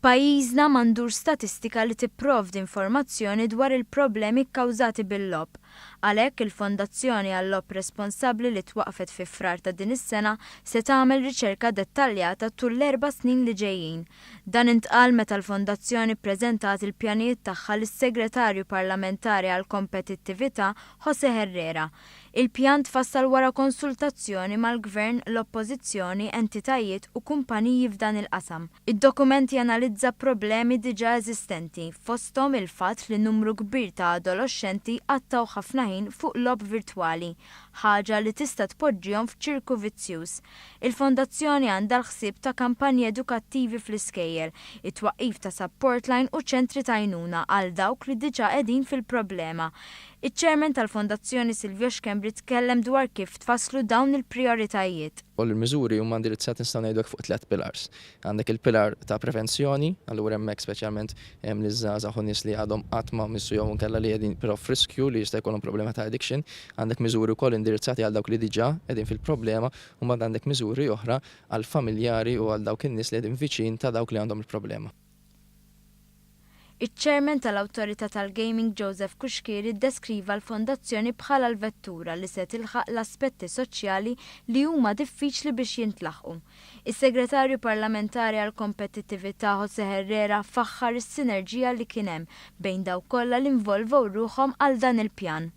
Pajjiżna m'għandux statistika li tipprovdi informazzjoni dwar il-problemi kkawżati bil-lob. Għalhekk il-Fondazzjoni għall-Lob Responsabbli li twaqfet fi Frar ta' din is-sena se tagħmel riċerka dettaljata tul l-4 snin li ġejjin. Dan intqal meta l-Fondazzjoni ppreżentat il-pjanijiet tagħha lis-Segretarju Parlamentari għall-Kompetittività José Herrera. Il-pjan tfassal wara konsultazzjoni mal-Gvern, l-Oppożizzjoni, entitajiet u kumpaniji f'dan il-qasam. Id-dokumenti analizza problemi diġà eżistenti, fosthom il-fatt li numru kbir ta' adolescenti għattaw ħafna ħin fuq lob virtwali, ħaġa li tista' tpoġġihom f'ċirku vizzjuż. Il-Fondazzjoni għandha l-ħsieb ta' kampanji edukattivi fl-iskejjel, it-twaqqif ta' support line u ċentri ta' għajnuna għal dawk li diġà qegħdin fil-problema. Iċ-Chairman tal-Fondazzjoni Silvio Xkembri tkellem dwar kif tfasslu dawn il-prijoritajiet. Il-miżuri huma indirizzati nistgħu ngħidlek fuq 3 pilars. Għandek il-pilar ta' prevenzjoni, allura hemmhekk speċjalment hemm liż-żgħażagħ u nies li għadhom qatt ma missu jew inkella li qegħdin però f'riskju li jista' jkollhom problema ta' addiction. Għandek miżuri wkoll indirizzati għal dawk li diġà qegħdin fil-problema u mbagħad għandek miżuri oħra għal familjari u għal dawk in-nies li qegħdin viċin ta' dawk li għandhom il-problema. Iċ-Chairman tal-Awtorità tal-Gaming Joseph Kuxkieri ddeskriva l-Fondazzjoni bħala l-vettura li se tilħaq l-aspetti soċjali li huma diffiċli biex jintlaħqu. Is-Segretarju Parlamentari għall-Kompetittività José Herrera faħħar is-sinerġija li kien hemm bejn dawk kollha li involvew ruħhom għal dan il-pjan.